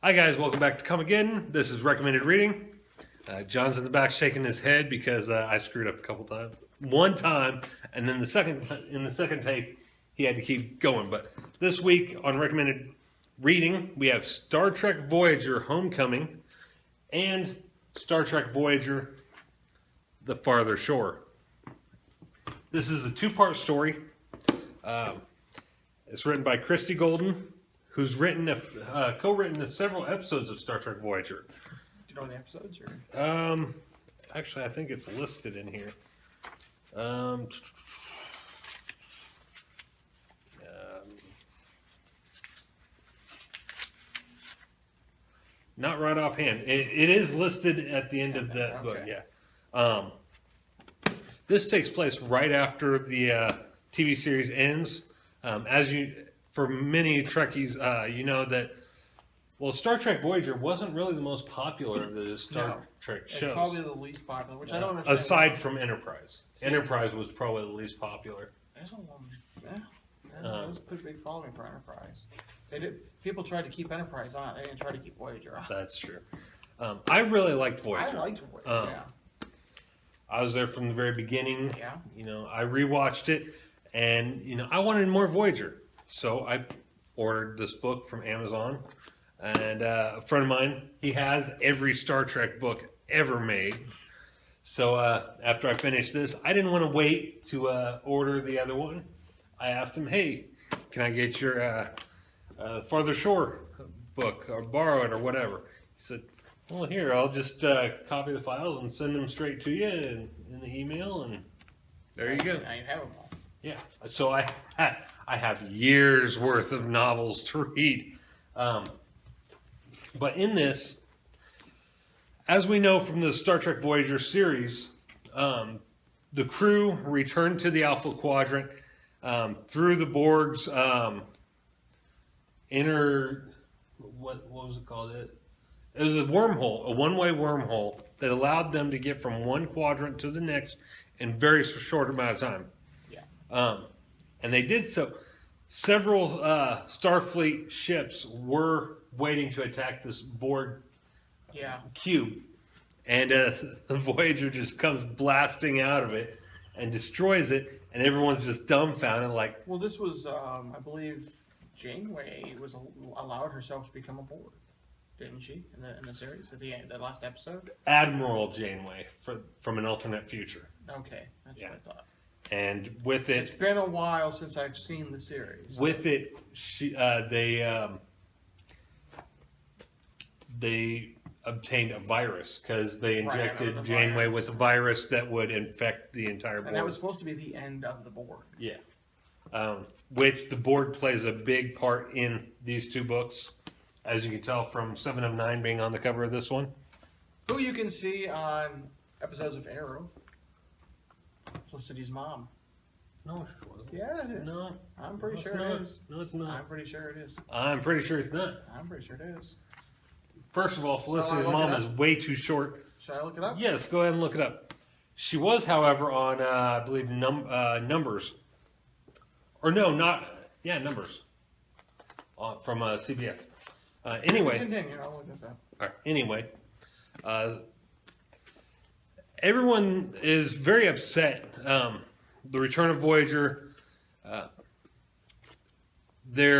Hi guys, welcome back to Comicgeddon. This is recommended reading. John's in the back shaking his head because I screwed up a couple times. One time, and then in the second take, he had to keep going. But this week on recommended reading, we have Star Trek Voyager Homecoming and Star Trek Voyager The Farther Shore. This is a two-part story. It's written by Christie Golden, who's co-written several episodes of Star Trek Voyager. Do you know the episodes? Or? Actually, I think it's listed in here. Not right offhand. It is listed at the end of the book. Yeah. This takes place right after the TV series ends. For many Trekkies, you know that, well, Star Trek Voyager wasn't really the most popular of the Star Trek shows. It's probably the least popular, which I don't understand. Aside from Enterprise. Enterprise was probably the least popular. There's a long, there's a pretty big following for Enterprise. People tried to keep Enterprise on. They didn't try to keep Voyager on. That's true. I really liked Voyager. I liked Voyager, yeah. I was there from the very beginning. Yeah. You know, I rewatched it, and, you know, I wanted more Voyager. So I ordered this book from Amazon, and a friend of mine, he has every Star Trek book ever made. So after I finished this, I didn't want to wait to order the other one. I asked him, hey, can I get your Farther Shore book or borrow it or whatever? He said, well, here, I'll just copy the files and send them straight to you in the email, and there you go. Now you have them all. Yeah, so I have years worth of novels to read. But in this, as we know from the Star Trek Voyager series, the crew returned to the Alpha Quadrant through the Borg's what was it called? It was a wormhole, a one-way wormhole that allowed them to get from one quadrant to the next in a very short amount of time. And they did so. Several Starfleet ships were waiting to attack this Borg cube. And the Voyager just comes blasting out of it and destroys it. And everyone's just dumbfounded like... Well, this was, I believe, Janeway allowed herself to become a Borg, didn't she, in the series, at the end, the last episode? Admiral Janeway from an alternate future. Okay, that's what I thought. And with it, it's been a while since I've seen the series. With it, they obtained a virus because they injected Janeway with a virus that would infect the entire Borg. And that was supposed to be the end of the Borg. Yeah. Which the Borg plays a big part in these two books, as you can tell from 7 of 9 being on the cover of this one. Who you can see on episodes of Arrow. Felicity's mom. No, she wasn't. Yeah, it is. No. I'm pretty sure it is. No, it's not. I'm pretty sure it is. I'm pretty sure it's not. I'm pretty sure it is. First of all, Felicity's mom is way too short. Should I look it up? Yes, go ahead and look it up. She was, however, on, I believe, Numbers. Or no, not... Yeah, Numbers. From CBS. Anyway. Continue. I'll look this up. All right. Anyway. Everyone is very upset. The return of Voyager, they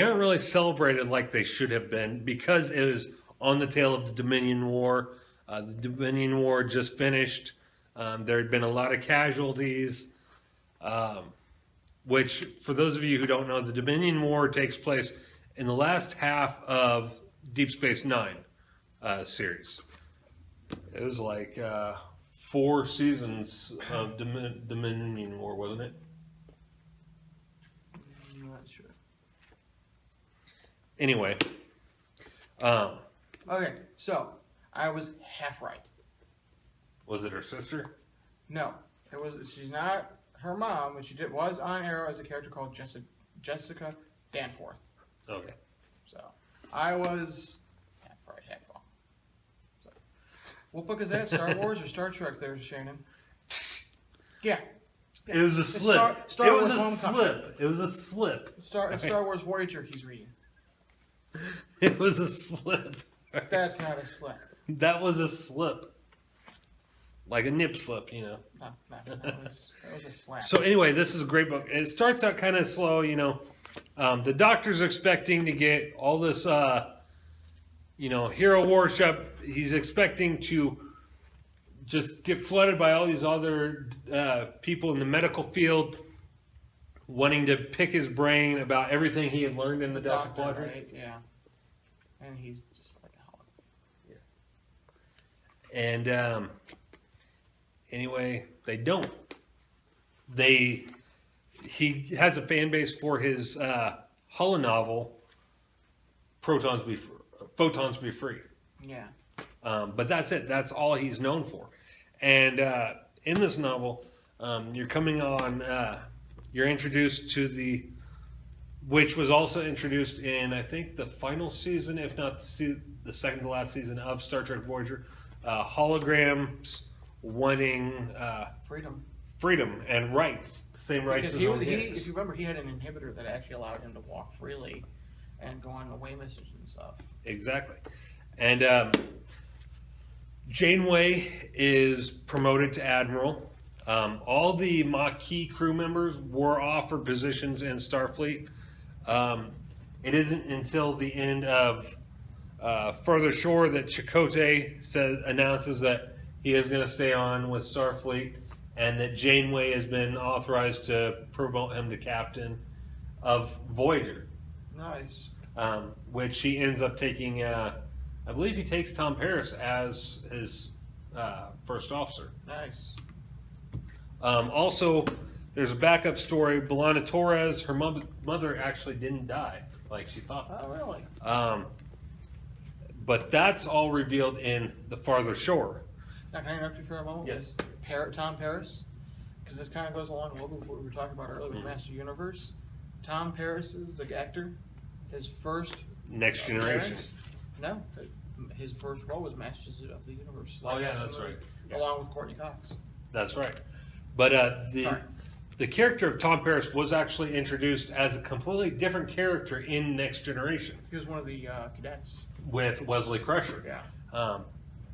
aren't really celebrated like they should have been because it was on the tail of the Dominion War. The Dominion War just finished. There had been a lot of casualties, which, for those of you who don't know, the Dominion War takes place in the last half of Deep Space Nine series. It was like 4 seasons of Dominion War, wasn't it? I'm not sure. Anyway. Okay, so I was half right. Was it her sister? No, it was. She's not her mom, but she was on Arrow as a character called Jessica Danforth. Okay. So I was half right, half wrong. What book is that? Star Wars or Star Trek there, Shannon? Yeah. It was a slip. Star It Wars was a Homecoming. slip. It was a slip. Star Wars Voyager he's reading. It was a slip. That's not a slip. That was a slip. Like a nip slip, you know. No, that was a slap. So anyway, this is a great book. It starts out kind of slow, you know. The Doctor's expecting to get all this, hero worship. He's expecting to just get flooded by all these other people in the medical field wanting to pick his brain about everything he had learned in the Delta Quadrant. Right? Yeah. And he's just like a hog. Yeah. And anyway, they don't. He has a fan base for his holonovel, Photons Be Free. Yeah. But that's it. That's all he's known for. And in this novel, you're introduced to which was also introduced in, I think, the final season, if not the second to last season of Star Trek Voyager, holograms wanting freedom and rights, the same rights as on the X. If you remember, he had an inhibitor that actually allowed him to walk freely and go on away missions and stuff. Exactly. And Janeway is promoted to Admiral. All the Maquis crew members were offered positions in Starfleet. It isn't until the end of Further Shore that Chakotay announces that he is going to stay on with Starfleet, and that Janeway has been authorized to promote him to captain of Voyager. Nice. Which he ends up taking, I believe he takes Tom Paris as his first officer. Nice. Also, there's a backup story. Belana Torres, her mother actually didn't die like she thought. Oh, really? But that's all revealed in The Farther Shore. Now, can I interrupt you for a moment? Yes. Tom Paris, because this kind of goes along with what we were talking about earlier with Master Universe. Tom Paris is the actor. His first Next Generation. No, his first role was Masters of the Universe. Oh yeah, that's right. Yeah. Along with Courtney Cox. That's right. But the character of Tom Paris was actually introduced as a completely different character in Next Generation. He was one of the cadets. With Wesley Crusher. Yeah.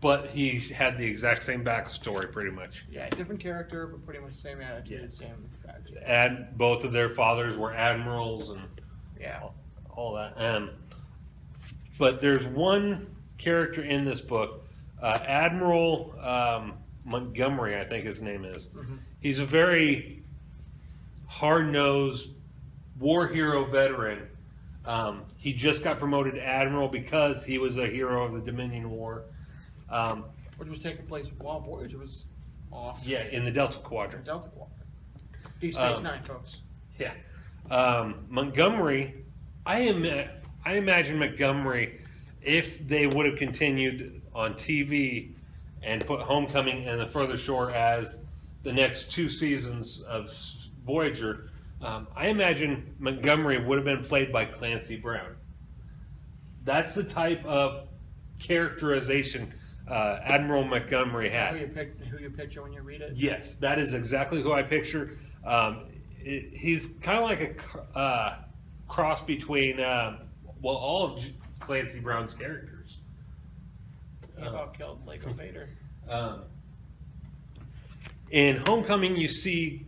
But he had the exact same backstory, pretty much. Yeah, different character, but pretty much same attitude, same backstory. And both of their fathers were admirals and all that. But there's one character in this book, Admiral Montgomery, I think his name is. Mm-hmm. He's a very hard-nosed war hero veteran. He just got promoted to Admiral because he was a hero of the Dominion War. Which was taking place while Voyager was off. Yeah, in the Delta Quadrant. Delta Quadrant. Deep Space Nine, folks. Yeah. Montgomery, I imagine Montgomery, if they would have continued on TV and put Homecoming and The Further Shore as the next 2 seasons of Voyager, I imagine Montgomery would have been played by Clancy Brown. That's the type of characterization Admiral Montgomery had. Who you picture when you read it? Yes, that is exactly who I picture. He's kind of like a cross between, all of Clancy Brown's characters. He about killed Lego Vader. In Homecoming, you see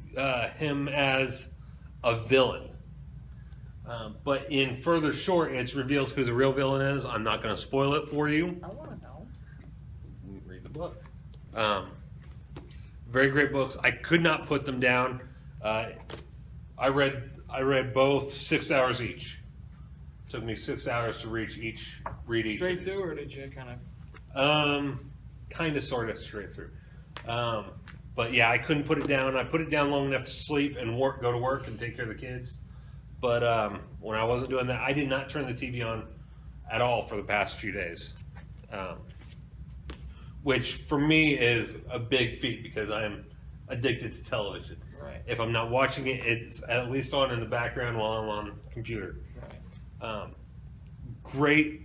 him as a villain. But in Further Shore, it's revealed who the real villain is. I'm not going to spoil it for you. I want to know. Read the book. Very great books. I could not put them down. I read both 6 hours each. Took me 6 hours to read each. Straight through, or did you kind of? Kind of, sort of straight through. But yeah, I couldn't put it down. I put it down long enough to sleep and go to work and take care of the kids. But when I wasn't doing that, I did not turn the TV on at all for the past few days. Which for me is a big feat because I am addicted to television. Right. If I'm not watching it, it's at least on in the background while I'm on the computer. Right.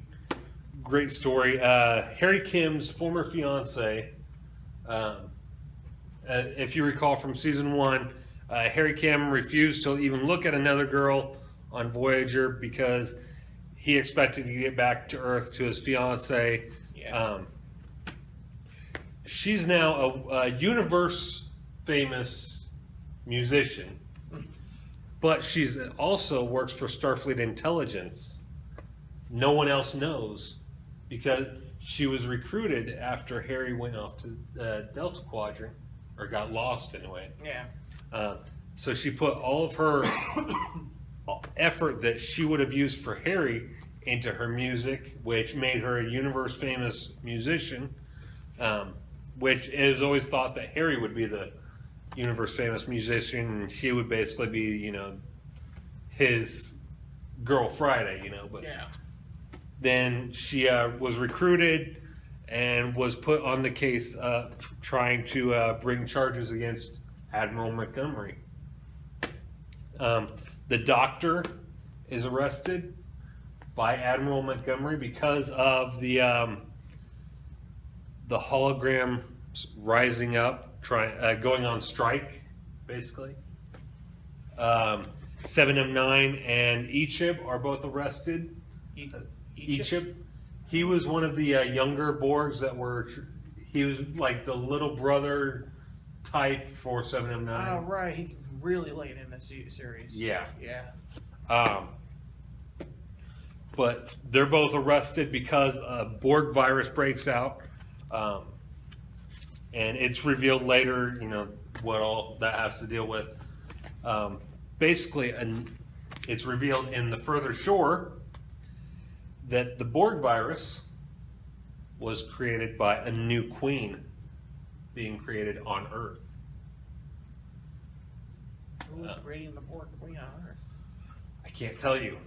Great story. Harry Kim's former fiance, if you recall from season 1, Harry Kim refused to even look at another girl on Voyager because he expected to get back to Earth to his fiance. Yeah. She's now a universe famous musician, but she's also works for Starfleet Intelligence. No one else knows because she was recruited after Harry went off to the Delta Quadrant, or got lost anyway. Yeah. So she put all of her effort that she would have used for Harry into her music, which made her a universe famous musician, which is always thought that Harry would be the universe famous musician, and she would basically be, you know, his girl Friday, you know. But Yeah. then she was recruited and was put on the case trying to bring charges against Admiral Montgomery. The Doctor is arrested by Admiral Montgomery because of the hologram rising up, going on strike, basically. 7 of 9 and Ichib are both arrested. Ichib, he was one of the younger Borgs that were. He was like the little brother type for 7 of 9. Oh, right. He really late in the series. Yeah. Yeah. But they're both arrested because a Borg virus breaks out, and it's revealed later, you know, what all that has to deal with. Basically, it's revealed in The Further Shore that the Borg virus was created by a new queen being created on Earth. Who was creating the Borg Queen on Earth? I can't tell you.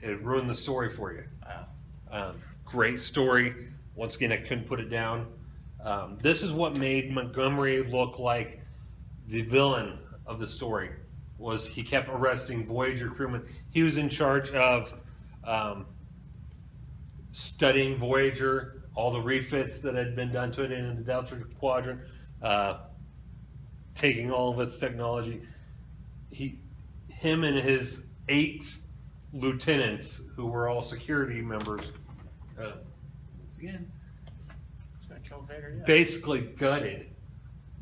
It ruined the story for you. Wow. Great story. Once again, I couldn't put it down. This is what made Montgomery look like the villain of the story. Was he kept arresting Voyager crewmen. He was in charge of studying Voyager, all the refits that had been done to it in the Delta Quadrant, taking all of its technology. Him and his 8 lieutenants, who were all security members, once again, He's gonna kill Vader. Yeah. basically gutted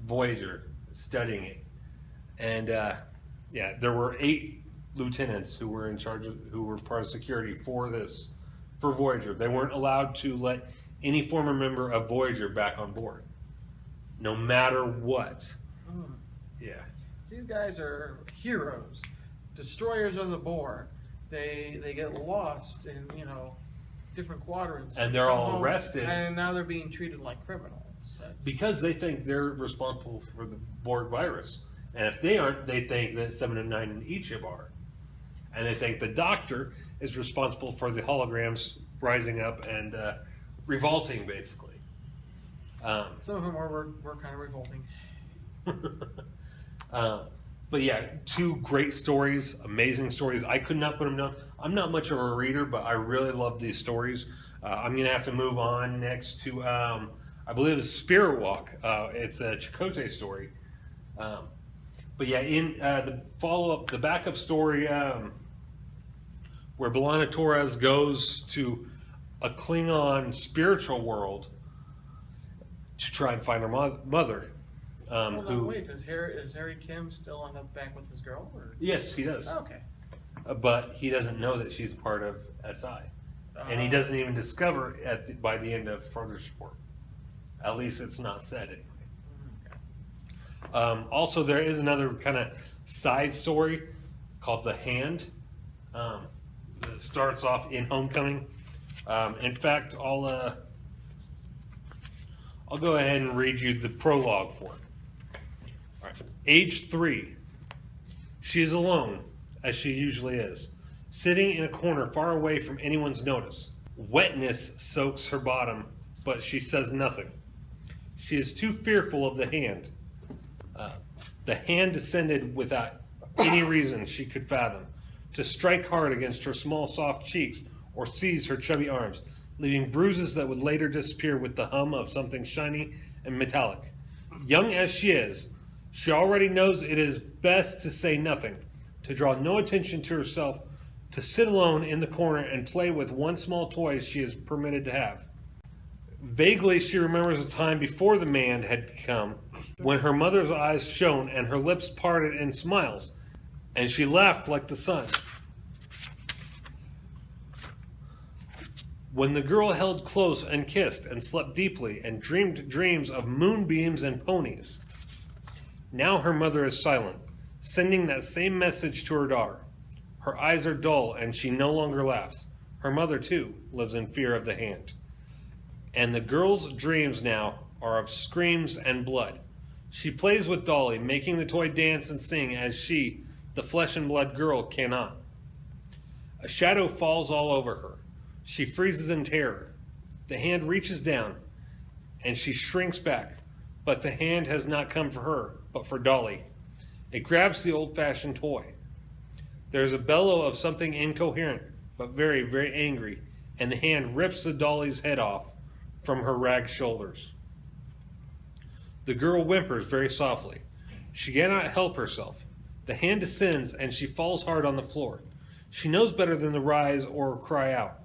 Voyager, studying it. And yeah, there were 8 lieutenants who were in charge of, who were part of security for Voyager. They weren't allowed to let any former member of Voyager back on board, no matter what. Mm. Yeah. These guys are heroes, destroyers of the Borg. They get lost in, you know, different quadrants, And they're come all home, arrested. and now they're being treated like criminals. Because they think they're responsible for the Borg virus. And if they aren't, they think that 7 and 9 and Ichib are. And they think the Doctor is responsible for the holograms rising up and revolting, basically. Some of them were kind of revolting. But yeah, 2 great stories, amazing stories. I could not put them down. I'm not much of a reader, but I really love these stories. I'm going to have to move on next to, I believe it's Spirit Walk. It's a Chakotay story. But yeah, in the follow-up, the backup story where B'Elanna Torres goes to a Klingon spiritual world to try and find her mother. Hold on, wait, is Harry Kim still on the back with his girl? Or? Yes, he does. Okay. But he doesn't know that she's part of SI. And he doesn't even discover by the end of Further Shore. At least it's not said anyway. Okay. Also, there is another kind of side story called The Hand. That starts off in Homecoming. In fact, I'll go ahead and read you the prologue for it. All right. Age 3. She is alone, as she usually is, sitting in a corner far away from anyone's notice. Wetness soaks her bottom, but she says nothing. She is too fearful of the hand. The hand descended without any reason she could fathom, to strike hard against her small soft cheeks or seize her chubby arms, leaving bruises that would later disappear with the hum of something shiny and metallic. Young as she is, she already knows it is best to say nothing, to draw no attention to herself, to sit alone in the corner and play with one small toy she is permitted to have. Vaguely, she remembers a time before the man had come, when her mother's eyes shone and her lips parted in smiles, and she laughed like the sun. When the girl held close and kissed and slept deeply and dreamed dreams of moonbeams and ponies. Now her mother is silent, sending that same message to her daughter. Her eyes are dull and she no longer laughs. Her mother, too, lives in fear of the hand. And the girl's dreams now are of screams and blood. She plays with Dolly, making the toy dance and sing as she, the flesh and blood girl, cannot. A shadow falls all over her. She freezes in terror. The hand reaches down, and she shrinks back. But the hand has not come for her, but for Dolly. It grabs the old-fashioned toy. There is a bellow of something incoherent, but very, very angry, and the hand rips the dolly's head off from her ragged shoulders. The girl whimpers very softly. She cannot help herself. The hand descends, and she falls hard on the floor. She knows better than to rise or cry out.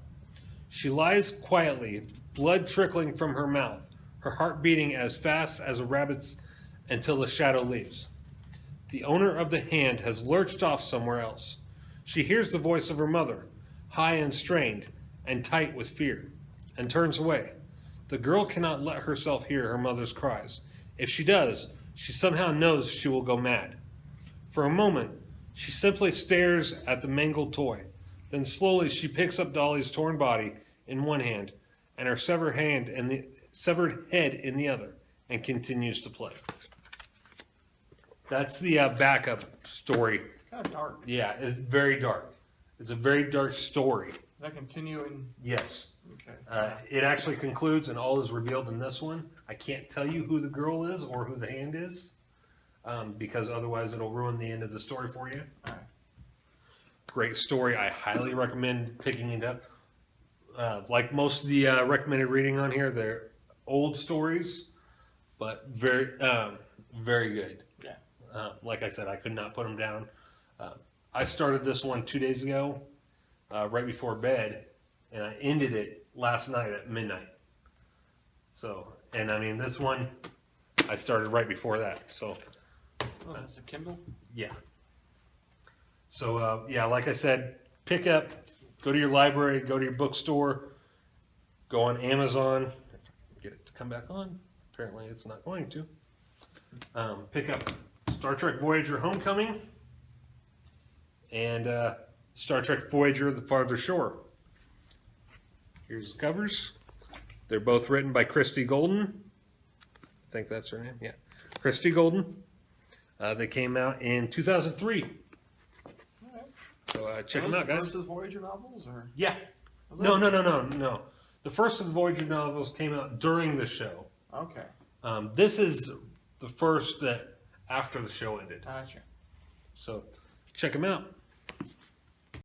She lies quietly, blood trickling from her mouth, her heart beating as fast as a rabbit's until the shadow leaves. The owner of the hand has lurched off somewhere else. She hears the voice of her mother, high and strained and tight with fear, and turns away. The girl cannot let herself hear her mother's cries. If she does, she somehow knows she will go mad. For a moment, she simply stares at the mangled toy. Then slowly she picks up Dolly's torn body in one hand and her severed head in the other and continues to play. That's the backup story. Kind of dark. Yeah, it's very dark. It's a very dark story. Does that continue in? Yes. Okay. It actually concludes and all is revealed in this one. I can't tell you who the girl is or who the hand is because otherwise it'll ruin the end of the story for you. All right. Great story. I highly recommend picking it up. Like most of the recommended reading on here, they're old stories, but very, very good. Yeah. Like I said, I could not put them down. I started this one 2 days ago, right before bed, and I ended it last night at midnight. So, and I mean, this one, I started right before that. So, Oh, that's a Kindle? yeah. So, yeah, like I said, pick up, go to your library, go to your bookstore, go on Amazon. If I can get it to come back on. Apparently it's not going to. Pick up Star Trek Voyager Homecoming and Star Trek Voyager The Farther Shore. Here's the covers. They're both written by Christie Golden. I think that's her name. Yeah. Christie Golden. They came out in 2003. So check them out, guys. First of the Voyager novels, or? Yeah. No. The first of the Voyager novels came out during the show. Okay. This is the first that after the show ended. Gotcha. So check them out.